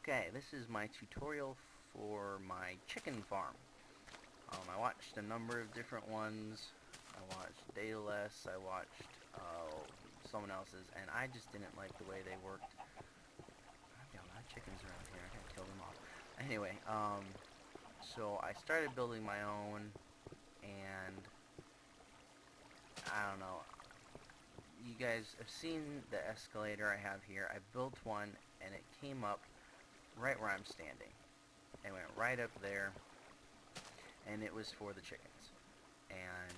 Okay, this is my tutorial for my chicken farm. I watched a number of different ones. I watched Daedalus, I watched someone else's, and I just didn't like the way they worked. I've got a lot of chickens around here. I gotta kill them all. Anyway, so I started building my own, and I don't know. You guys have seen the escalator I have here. I built one, and it came up right where I'm standing. It went right up there, and it was for the chickens. And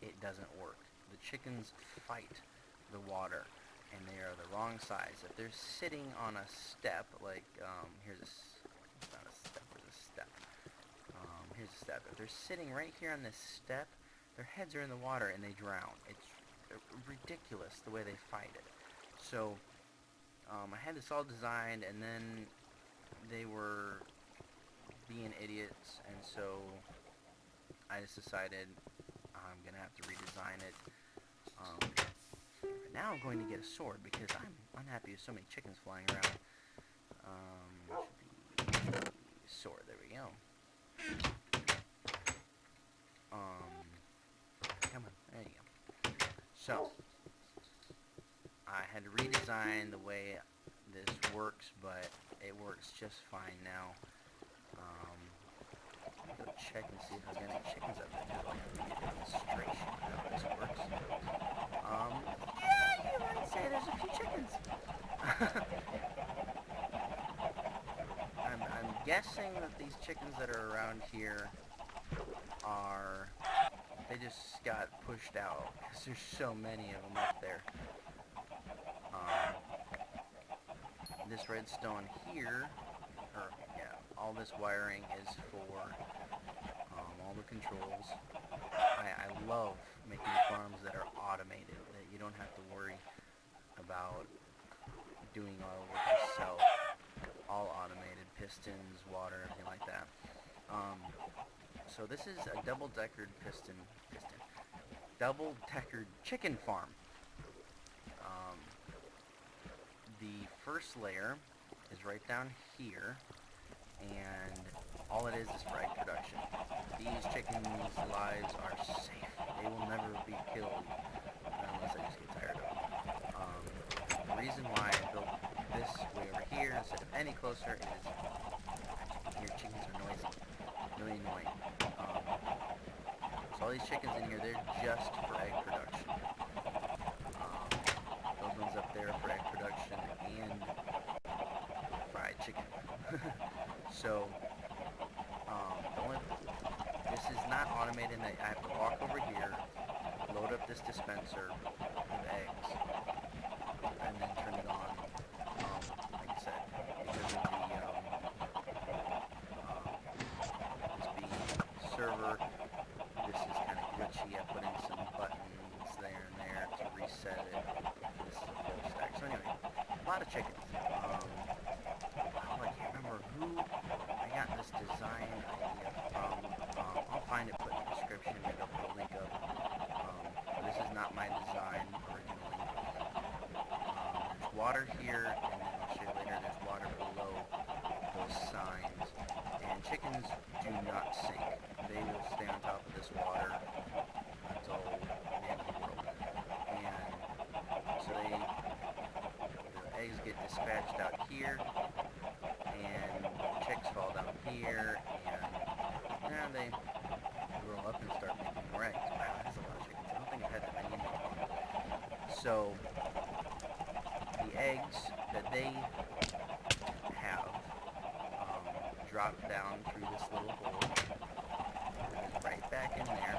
it doesn't work. The chickens fight the water, and they are the wrong size. If they're sitting on a step, like, here's a, not a step, where's a step? Here's a step. If they're sitting right here on this step, their heads are in the water and they drown. It's ridiculous the way they fight it. So, I had this all designed, and then they were being idiots, and so I just decided I'm going to have to redesign it. Now I'm going to get a sword because I'm unhappy with so many chickens flying around. Should be sword, there we go. Come on, there you go. So, I had to redesign the way this works, but it works just fine now. Let me go check and see if I've got any chickens up there. Just like a demonstration of how this works. Yeah, you might say there's a few chickens. I'm guessing that these chickens that are around here are, they just got pushed out because there's so many of them up there. This redstone here, or yeah, all this wiring is for all the controls. I love making farms that are automated, that you don't have to worry about doing all the work yourself. All automated, pistons, water, everything like that. So this is a double-deckered double-deckered chicken farm. The first layer is right down here, and all it is for egg production. These chickens' lives are safe. They will never be killed unless I just get tired of them. The reason why I built this way over here instead of any closer is, as you can hear, chickens are noisy, really annoying. So all these chickens in here, they're just for egg production. Those ones up there for egg production and fried chicken. So, this is not automated. I have to walk over here, load up this dispenser with eggs, and then turn it on. Like I said, because of this being server, this is kind of glitchy. I put in some buttons there and there to reset it. This is a full stack. So anyway, a lot of chickens. I can't remember who I got this design idea from. I'll find it, put in the description, maybe I'll put a link up. This is not my design originally. There's water here, and then I'll show you later, there's water below those signs. And chickens do not sink. They will stay on top of this water until the end of the world. And so the eggs get dispatched out here, and the chicks fall down here, and they grow up and start making more eggs. Wow, that's a lot of chickens. I don't think I've had that many anymore. So, the eggs that they have drop down through this little hole, and it's right back in there,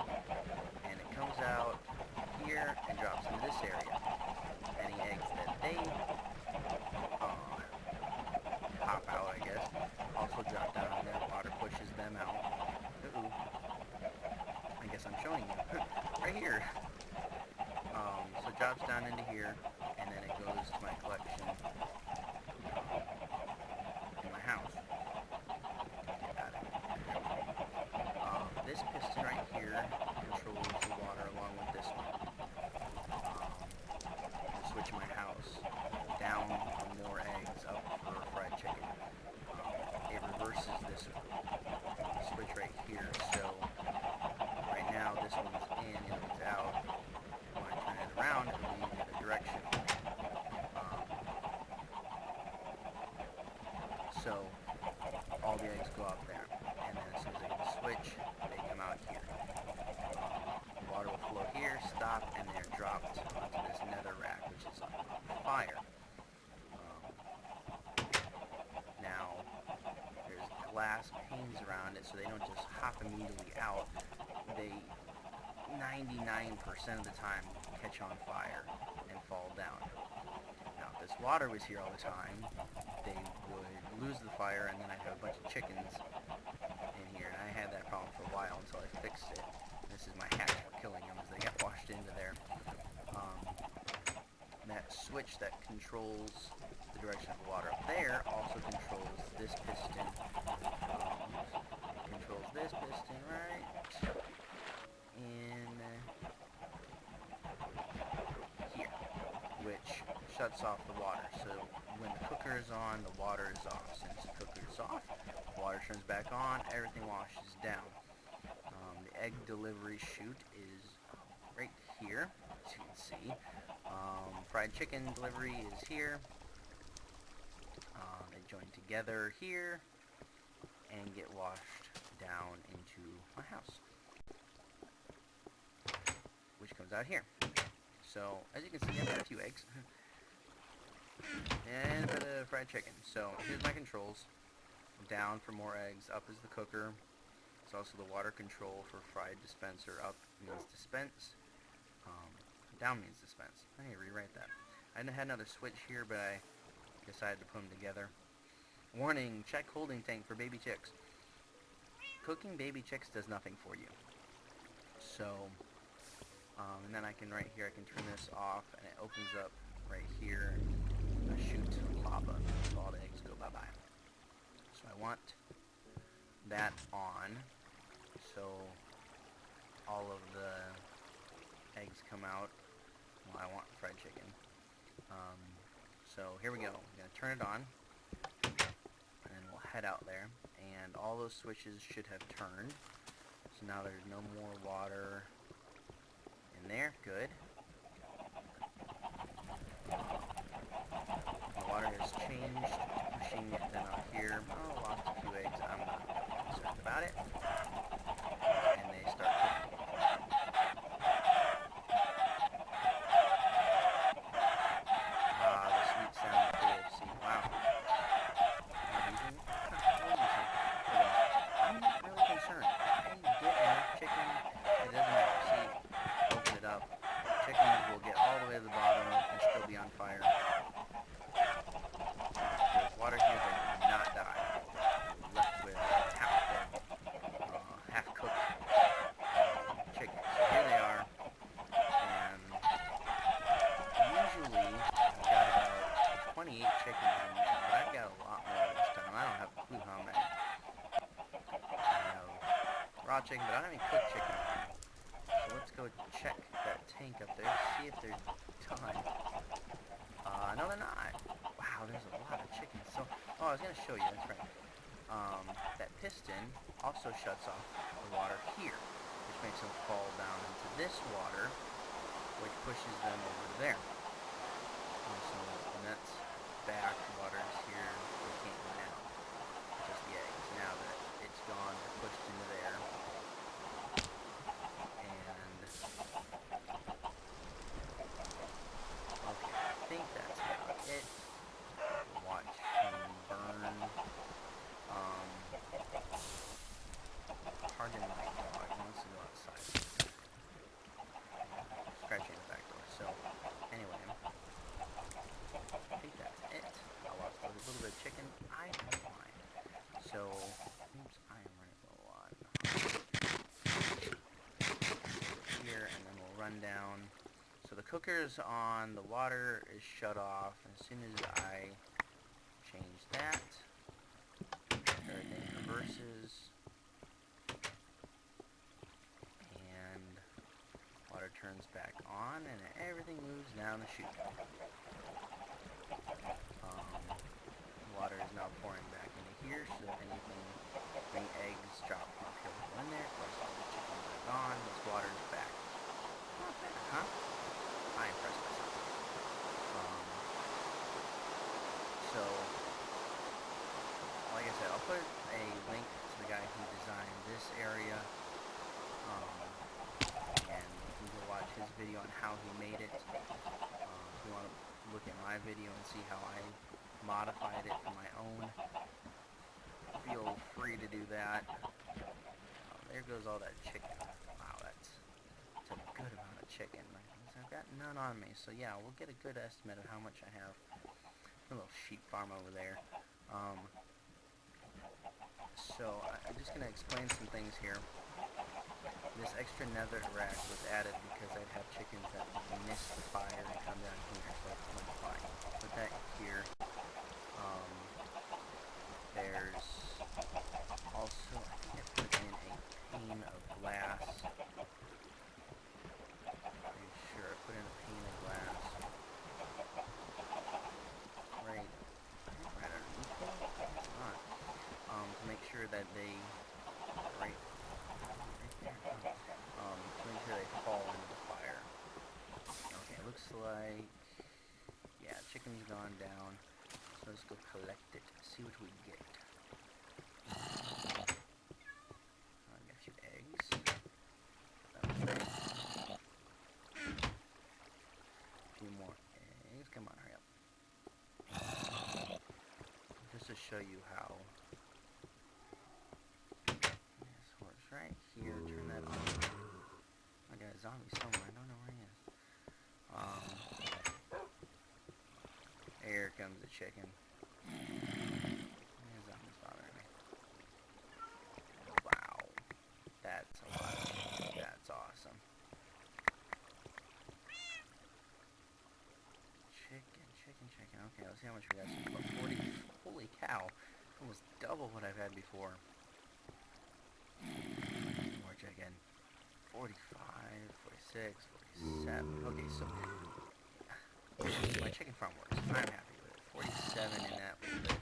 and it comes out here and drops into this area. Any eggs that they pop out, I guess, also drop down in there. Water pushes them out. Ooh. I guess I'm showing you. Right here. So it drops down into here, and then it goes to my collection in my house. Got it. This piston right here controls the water along with this one. Switch my house down for more eggs, up for fried chicken. 99% of the time catch on fire and fall down. Now, if this water was here all the time, they would lose the fire, and then I'd have a bunch of chickens in here. And I had that problem for a while until I fixed it. This is my hatch for killing them as they get washed into there. That switch that controls the direction of the water up there also controls this piston. It controls this piston right in here, which shuts off the water. So when the cooker is on, the water is off. Since the cooker is off, the water turns back on, everything washes down. The egg delivery chute is right here, as you can see. Fried chicken delivery is here. They join together here and get washed down into my house, which comes out here. So, as you can see, I've got a few eggs and a bit of fried chicken. So, here's my controls. Down for more eggs, up is the cooker. It's also the water control for fried dispenser. Up means dispense, down means dispense. I need to rewrite that. I had another switch here, but I decided to put them together. Warning, check holding tank for baby chicks. Cooking baby chicks does nothing for you. So, and then I can, right here, I can turn this off, and it opens up right here, a chute lava, so all the eggs go bye-bye. So I want that on, so all of the eggs come out. Well, I want fried chicken. So here we go. I'm going to turn it on, and then we'll head out there, and all those switches should have turned. So now there's no more water in there. Good. The water has changed, pushing it then out here. Oh, lost a few eggs. I'm not concerned about it. And they start cooking. The sweet sound of KFC. Wow. I'm not really concerned. I get enough chicken. It doesn't matter. See, open it up. Chickens will get all the way to the bottom and still be on fire. There's water here, they will not die. We're left with half-cooked chickens. So here they are, and usually I've got about 28 chickens in there, but I've got a lot more this time. I don't have a clue how many. I have raw chicken, but I don't have any cooked chicken in there. So let's go check that tank up there, see if they're done. No, they're not. Wow, there's a lot of chickens. So, I was going to show you, that's right. That piston also shuts off the water here, which makes them fall down into this water, which pushes them over to there. And that's back, water is here, they can't go now. Just the eggs. Now that it's gone, they're pushed into there. Okay, I think that's about it. Watch him burn. Pardon my dog, he wants to go outside. Scratching the back door. So, anyway, I think that's it. I lost a little bit of chicken. I don't mind. So, oops, I am running low on here, and then we'll run down. So the cooker's on, the water is shut off, and as soon as I change that, everything reverses, and water turns back on, and everything moves down the chute. Water is now pouring back into here, so any eggs drop from up here will go in there, plus all the chickens are gone, this water is back. Not bad, huh? I impressed myself. So, like I said, I'll put a link to the guy who designed this area, and you can go watch his video on how he made it. If you want to look at my video and see how I modified it for my own, feel free to do that. There goes all that chicken. Wow, that took none on me. So yeah, we'll get a good estimate of how much I have. A little sheep farm over there. I'm just going to explain some things here. This extra nether rack was added because I'd have chickens that miss the fire and come down here, so I put that here. There's also, I think I put in a pane of glass. Pretty sure I put in a pane of glass. Right underneath them? Not. To make sure that they, right there, to make sure they fall into the fire. Okay, looks like, yeah, chicken's gone down. So let's go collect it, see what we get. I got a few eggs. A few more eggs. Come on, hurry up. Just to show you how this works. Right here, turn that on. I got a zombie somewhere. I don't know where he is. Here comes the chicken. Zombies bothering me. Wow. That's a lot of chicken. That's awesome. Chicken. Okay, let's see how much we got. So 40. Holy cow. Almost double what I've had before. More chicken. 45, 46, 47. Okay, so my chicken farm works. I'm happy with it. 47 in that little bit.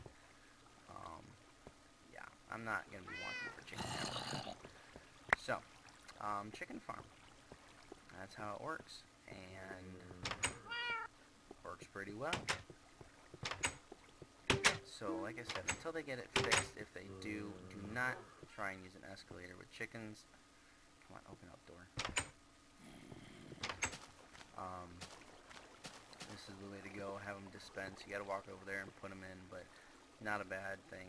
Yeah, I'm not going to be wanting for chicken ever. So, chicken farm. That's how it works. And works pretty well. So, like I said, until they get it fixed, if they do not try and use an escalator with chickens. Come on, open up door. This is the way to go. Have them dispense. You gotta walk over there and put them in, but not a bad thing.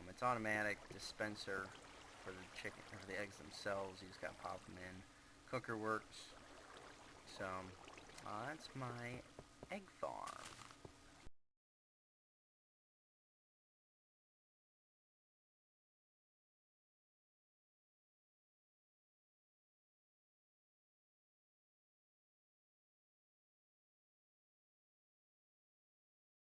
It's automatic dispenser for the chicken, or for the eggs themselves. You just gotta pop them in. Cooker works. So, that's my egg farm.